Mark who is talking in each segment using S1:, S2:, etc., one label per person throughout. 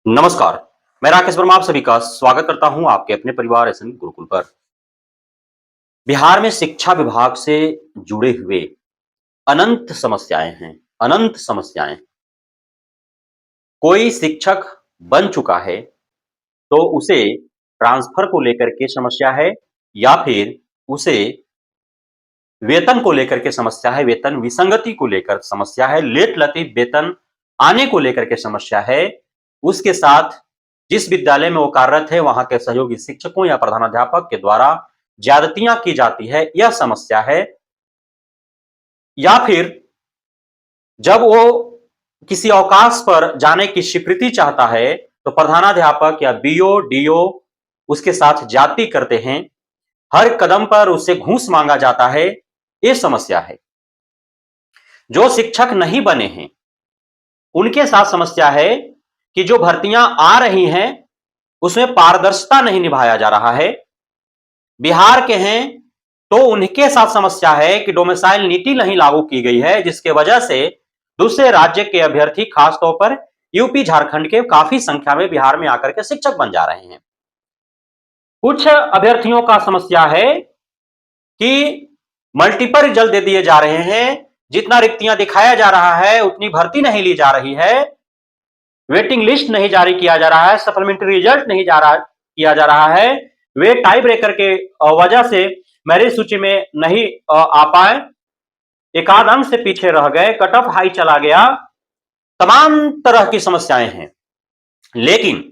S1: नमस्कार। मैं राकेश वर्मा आप सभी का स्वागत करता हूं आपके अपने परिवार एसएन गुरुकुल पर। बिहार में शिक्षा विभाग से जुड़े हुए अनंत समस्याएं हैं, अनंत समस्याएं। कोई शिक्षक बन चुका है तो उसे ट्रांसफर को लेकर के समस्या है या फिर उसे वेतन को लेकर के समस्या है, वेतन विसंगति को लेकर समस्या है, लेट लतीफ वेतन आने को लेकर के समस्या है। उसके साथ जिस विद्यालय में वो कार्यरत है वहां के सहयोगी शिक्षकों या प्रधानाध्यापक के द्वारा ज्यादतियां की जाती है, यह समस्या है। या फिर जब वो किसी अवकाश पर जाने की स्वीकृति चाहता है तो प्रधानाध्यापक या बीओ डीओ उसके साथ ज्यादती करते हैं, हर कदम पर उससे घूस मांगा जाता है। ये समस्या है। जो शिक्षक नहीं बने हैं उनके साथ समस्या है कि जो भर्तियां आ रही हैं उसमें पारदर्शिता नहीं निभाया जा रहा है। बिहार के हैं तो उनके साथ समस्या है कि डोमिसाइल नीति नहीं लागू की गई है, जिसके वजह से दूसरे राज्य के अभ्यर्थी खासतौर पर यूपी झारखंड के काफी संख्या में बिहार में आकर के शिक्षक बन जा रहे हैं। कुछ अभ्यर्थियों का समस्या है कि मल्टीपल रिजल्ट दे दिए जा रहे हैं, जितना रिक्तियां दिखाया जा रहा है उतनी भर्ती नहीं ली जा रही है, वेटिंग लिस्ट नहीं जारी किया जा रहा है, सप्लीमेंट्री रिजल्ट नहीं किया जा रहा है। वे टाई ब्रेकर के वजह से मेरिट सूची में नहीं आ पाए, एकाध अंक से पीछे रह गए, कट ऑफ हाई चला गया, तमाम तरह की समस्याएं हैं। लेकिन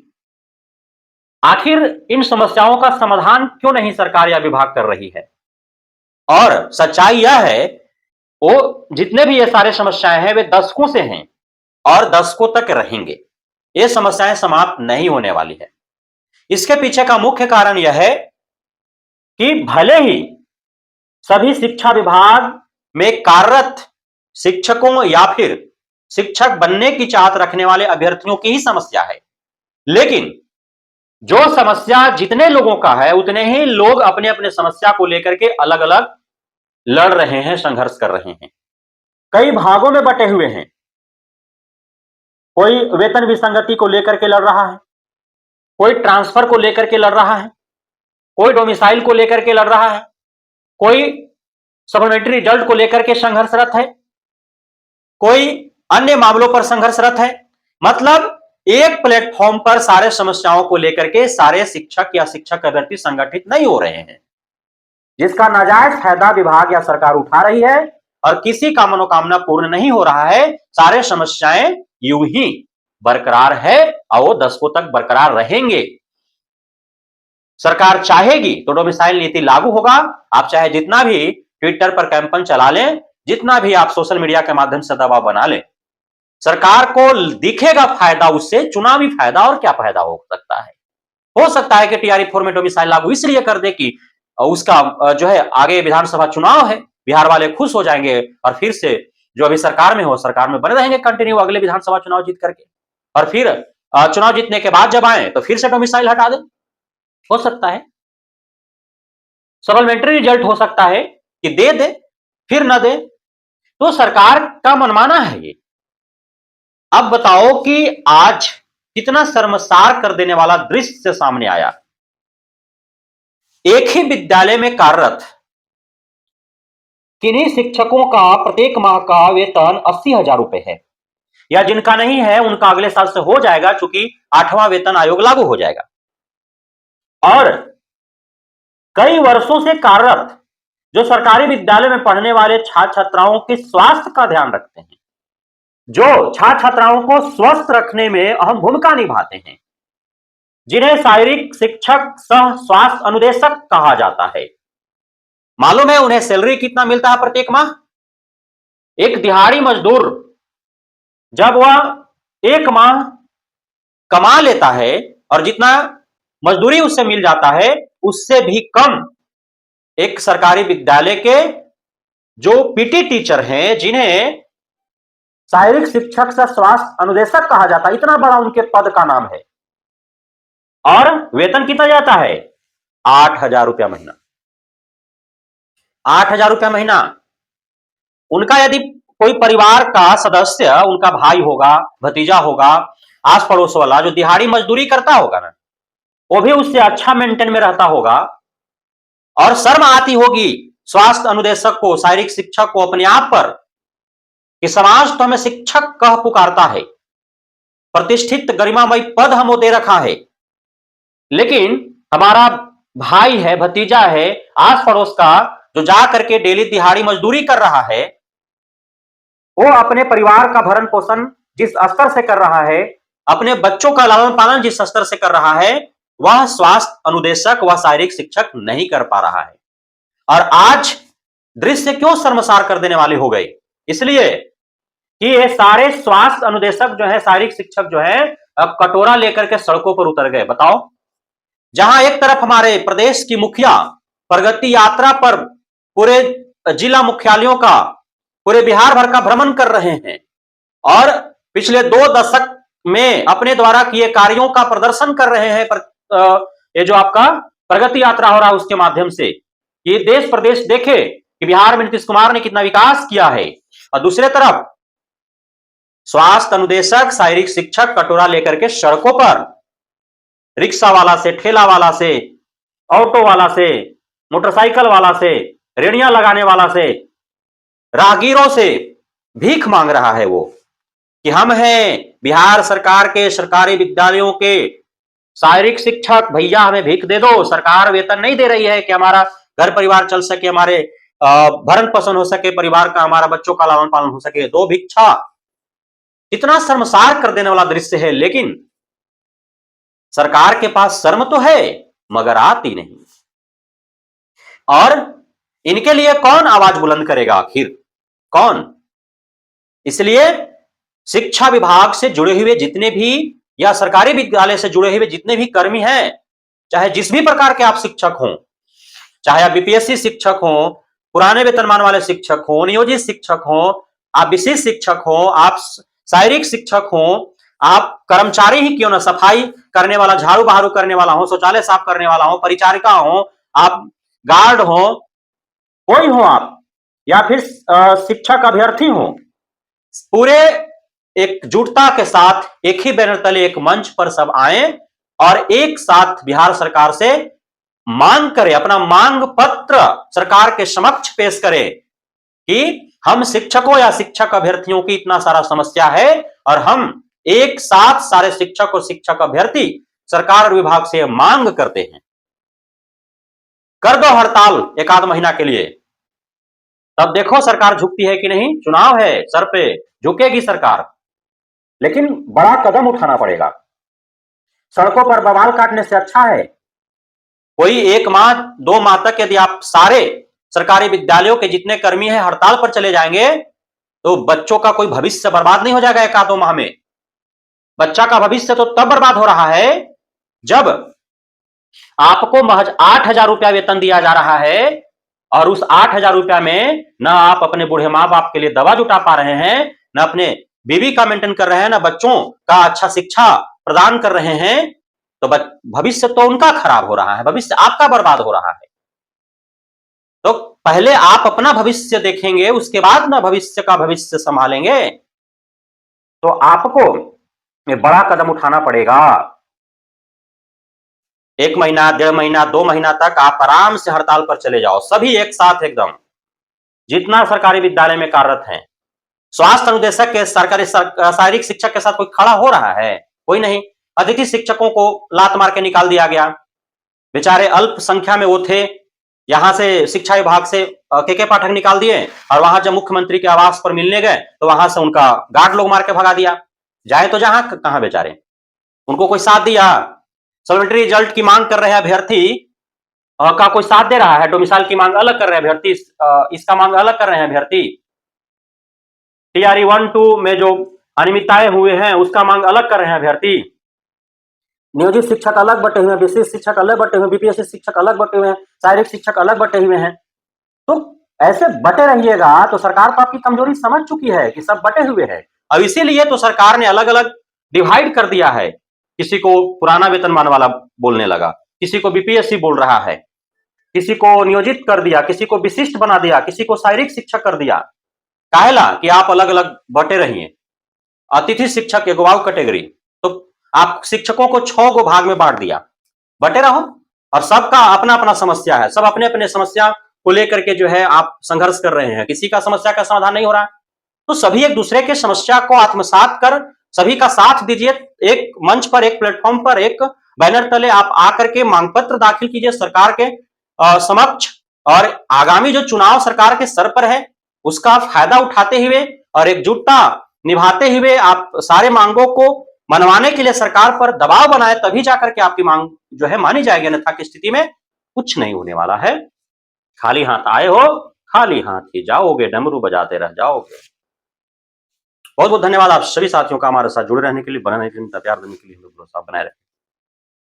S1: आखिर इन समस्याओं का समाधान क्यों नहीं सरकार या विभाग कर रही है? और सच्चाई यह है वो जितने भी ये सारे समस्याएं हैं वे दशकों से हैं और दशकों तक रहेंगे। ये समस्याएं समाप्त नहीं होने वाली है। इसके पीछे का मुख्य कारण यह है कि भले ही सभी शिक्षा विभाग में कार्यरत शिक्षकों या फिर शिक्षक बनने की चाहत रखने वाले अभ्यर्थियों की ही समस्या है, लेकिन जो समस्या जितने लोगों का है उतने ही लोग अपने अपने समस्या को लेकर के अलग अलग लड़ रहे हैं, संघर्ष कर रहे हैं, कई भागों में बटे हुए हैं। कोई वेतन विसंगति को लेकर के लड़ रहा है, कोई ट्रांसफर को लेकर के लड़ रहा है, कोई डोमिसाइल को लेकर के लड़ रहा है, कोई सप्लीमेंट्री रिजल्ट को लेकर के संघर्षरत है, कोई अन्य मामलों पर संघर्षरत है। मतलब एक प्लेटफॉर्म पर सारे समस्याओं को लेकर के सारे शिक्षक या शिक्षक अभ्यर्थी संगठित नहीं हो रहे हैं, जिसका नाजायज फायदा विभाग या सरकार उठा रही है और किसी का मनोकामना पूर्ण नहीं हो रहा है। सारे समस्याएं यूं ही बरकरार है और वो दशकों तक बरकरार रहेंगे। सरकार चाहेगी तो डोमिसाइल नीति लागू होगा। आप चाहे जितना भी ट्विटर पर कैंपेन चला लें, जितना भी आप सोशल मीडिया के माध्यम से दबाव बना लें, सरकार को दिखेगा फायदा उससे, चुनावी फायदा। और क्या फायदा हो सकता है? हो सकता है कि टीआरई 4 में डोमिसाइल लागू इसलिए कर दे कि उसका जो है आगे विधानसभा चुनाव है, बिहार वाले खुश हो जाएंगे और फिर से जो अभी सरकार में हो सरकार में बने रहेंगे कंटिन्यू अगले विधानसभा चुनाव जीत करके, और फिर चुनाव जीतने के बाद जब आए तो फिर से डोमिसाइल हटा दे। हो सकता है। सप्लीमेंट्री रिजल्ट हो सकता है कि दे फिर न दे। तो सरकार का मनमाना है ये। अब बताओ कि आज कितना शर्मसार कर देने वाला दृश्य सामने आया। एक ही विद्यालय में कार्यरत किन्हीं शिक्षकों का प्रत्येक माह का वेतन 80,000 रुपए है, या जिनका नहीं है उनका अगले साल से हो जाएगा, चूंकि 8वां वेतन आयोग लागू हो जाएगा। और कई वर्षों से कार्यरत जो सरकारी विद्यालय में पढ़ने वाले छात्र छात्राओं के स्वास्थ्य का ध्यान रखते हैं, जो छात्र छात्राओं को स्वस्थ रखने में अहम भूमिका निभाते हैं, जिन्हें शारीरिक शिक्षक सह स्वास्थ्य अनुदेशक कहा जाता है, मालूम है उन्हें सैलरी कितना मिलता है प्रत्येक माह? एक दिहाड़ी मजदूर जब वह एक माह कमा लेता है और जितना मजदूरी उससे मिल जाता है उससे भी कम एक सरकारी विद्यालय के जो पीटी टीचर हैं, जिन्हें शारीरिक शिक्षक से स्वास्थ्य अनुदेशक कहा जाता है, इतना बड़ा उनके पद का नाम है, और वेतन कितना जाता है? 8,000 रुपया महीना। 8,000 रुपया महीना। उनका यदि कोई परिवार का सदस्य, उनका भाई होगा, भतीजा होगा, आस पड़ोस वाला जो दिहाड़ी मजदूरी करता होगा ना, वो भी उससे अच्छा मेंटेन में रहता होगा, और शर्म आती होगी स्वास्थ्य अनुदेशक को, शारीरिक शिक्षक को अपने आप पर, कि समाज तो हमें शिक्षक कह पुकारता है, प्रतिष्ठित गरिमामय पद हमको दे रखा है, लेकिन हमारा भाई है, भतीजा है, आस पड़ोस का, जो जा करके डेली दिहाड़ी मजदूरी कर रहा है, वो अपने परिवार का भरण पोषण जिस स्तर से कर रहा है, अपने बच्चों का लालन पालन जिस स्तर से कर रहा है, वह स्वास्थ्य अनुदेशक, वह शारीरिक शिक्षक नहीं कर पा रहा है। और आज दृश्य क्यों शर्मसार कर देने वाले हो गए? इसलिए कि ये सारे स्वास्थ्य अनुदेशक जो है, शारीरिक शिक्षक जो है, अब कटोरा लेकर के सड़कों पर उतर गए। बताओ, जहां एक तरफ हमारे प्रदेश की मुखिया प्रगति यात्रा पर पूरे जिला मुख्यालयों का, पूरे बिहार भर का भ्रमण कर रहे हैं और पिछले 2 दशक में अपने द्वारा किए कार्यों का प्रदर्शन कर रहे हैं, ये जो आपका प्रगति यात्रा हो रहा है उसके माध्यम से, ये देश प्रदेश देखे कि बिहार में नीतीश कुमार ने कितना विकास किया है। और दूसरे तरफ स्वास्थ्य अनुदेशक, शारीरिक शिक्षक कटोरा लेकर के सड़कों पर रिक्शा वाला से, ठेला वाला से, ऑटो वाला से, मोटरसाइकिल वाला से, रेड़ियां लगाने वाला से, राहगीरों से भीख मांग रहा है वो, कि हम हैं बिहार सरकार के सरकारी विद्यालयों के शारीरिक शिक्षक, भैया हमें भीख दे दो। सरकार वेतन नहीं दे रही है कि हमारा घर परिवार चल सके, हमारे भरण पोषण हो सके, परिवार का, हमारा बच्चों का लालन पालन हो सके, दो भिक्षा। इतना शर्मसार कर देने वाला दृश्य है, लेकिन सरकार के पास शर्म तो है मगर आती नहीं। और इनके लिए कौन आवाज बुलंद करेगा आखिर? कौन? इसलिए शिक्षा विभाग से जुड़े हुए जितने भी, या सरकारी विद्यालय से जुड़े हुए जितने भी कर्मी हैं, चाहे जिस भी प्रकार के आप शिक्षक हों, चाहे आप बीपीएससी शिक्षक हों, पुराने वेतनमान वाले शिक्षक हों, नियोजित शिक्षक हों, आप विशेष शिक्षक हों, आप शारीरिक शिक्षक हों, आप कर्मचारी ही क्यों ना, सफाई करने वाला, झाड़ू बहारू करने वाला हो, शौचालय साफ करने वाला हो, परिचारिका हो, आप गार्ड हो, कोई हो आप, या फिर शिक्षक अभ्यर्थी हो, पूरे एकजुटता के साथ एक ही बैनर तले, एक मंच पर सब आए और एक साथ बिहार सरकार से मांग करें, अपना मांग पत्र सरकार के समक्ष पेश करें कि हम शिक्षकों या शिक्षक अभ्यर्थियों की इतना सारा समस्या है और हम एक साथ सारे शिक्षक और शिक्षक अभ्यर्थी सरकार और विभाग से मांग करते हैं, कर दो हड़ताल 1 आध महीना के लिए, तब देखो सरकार झुकती है कि नहीं। चुनाव है सर पे, झुकेगी सरकार, लेकिन बड़ा कदम उठाना पड़ेगा। सड़कों पर बवाल काटने से अच्छा है कोई 1 माह 2 माह तक यदि आप सारे सरकारी विद्यालयों के जितने कर्मी हैं हड़ताल पर चले जाएंगे, तो बच्चों का कोई भविष्य बर्बाद नहीं हो जाएगा 1 आध 2 माह में। बच्चा का भविष्य तो तब बर्बाद हो रहा है जब आपको महज 8,000 रुपया वेतन दिया जा रहा है और उस 8,000 रुपया में न आप अपने बूढ़े माँ बाप के लिए दवा जुटा पा रहे हैं, न अपने बीवी का मेंटेन कर रहे हैं, न बच्चों का अच्छा शिक्षा प्रदान कर रहे हैं, तो भविष्य तो उनका खराब हो रहा है, भविष्य आपका बर्बाद हो रहा है। तो पहले आप अपना भविष्य देखेंगे, उसके बाद ना भविष्य का भविष्य संभालेंगे। तो आपको बड़ा कदम उठाना पड़ेगा। 1 महीना, 1.5 महीना, 2 महीना तक आप आराम से हड़ताल पर चले जाओ, सभी एक साथ एकदम, जितना सरकारी विद्यालय में कार्यरत हैं। स्वास्थ्य अनुदेशक के, सरकारी शारीरिक शिक्षक के साथ कोई खड़ा हो रहा है? कोई नहीं। अतिथि शिक्षकों को लात मार के निकाल दिया गया, बेचारे अल्प संख्या में वो थे, यहां से शिक्षा विभाग से के पाठक निकाल दिए और वहां जब मुख्यमंत्री के आवास पर मिलने गए तो वहां से उनका गार्ड लोग मार के भगा दिया। जाए तो जहां, कहां बेचारे, उनको कोई साथ दिया? सप्लीमेंट्री रिजल्ट की मांग कर रहे हैं अभ्यर्थी का कोई साथ दे रहा है? डोमिसाइल की मांग अलग कर रहे हैं अभ्यर्थी, इसका मांग अलग कर रहे हैं अभ्यर्थी। टीआरई 1-2 में जो अनियमितताएं हुए हैं उसका मांग अलग कर रहे हैं अभ्यर्थी। नियोजित शिक्षक अलग बटे हुए हैं, विशेष शिक्षक अलग बटे हुए हैं, बीपीएससी शिक्षक अलग बटे हुए हैं, शारीरिक शिक्षक अलग बटे हुए हैं। तो ऐसे बटे रहिएगा तो सरकार तो आपकी कमजोरी समझ चुकी है कि सब बटे हुए हैं। अब इसीलिए तो सरकार ने अलग अलग डिवाइड कर दिया है। किसी को पुराना वेतनमान वाला बोलने लगा, किसी को बीपीएससी बोल रहा है, किसी को नियोजित कर दिया, किसी को विशिष्ट बना दिया, किसी को शारीरिक शिक्षक कर दिया। काहेला कि आप अलग अलग बटे रहिए। अतिथि शिक्षक एगो कैटेगरी, तो आप शिक्षकों को 6 गो भाग में बांट दिया, बटे रहो, और सबका अपना अपना समस्या है, सब अपने अपने समस्या को लेकर के जो है आप संघर्ष कर रहे हैं, किसी का समस्या का समाधान नहीं हो रहा है। तो सभी एक दूसरे के समस्या को आत्मसात कर सभी का साथ दीजिए, एक मंच पर, एक प्लेटफॉर्म पर, एक बैनर तले आप आकर के मांग पत्र दाखिल कीजिए सरकार के समक्ष, और आगामी जो चुनाव सरकार के सर पर है उसका फायदा उठाते हुए और एकजुटता निभाते हुए आप सारे मांगों को मनवाने के लिए सरकार पर दबाव बनाए, तभी जाकर के आपकी मांग जो है मानी जाएगी, अन्यथा की स्थिति में कुछ नहीं होने वाला है। खाली हाथ आए हो, खाली हाथ ही जाओगे, डमरू बजाते रह जाओगे। बहुत बहुत धन्यवाद आप सभी साथियों का हमारे साथ जुड़े रहने के लिए, बने रहने के लिए, प्यार देने के लिए, भरोसा बनाए रहे।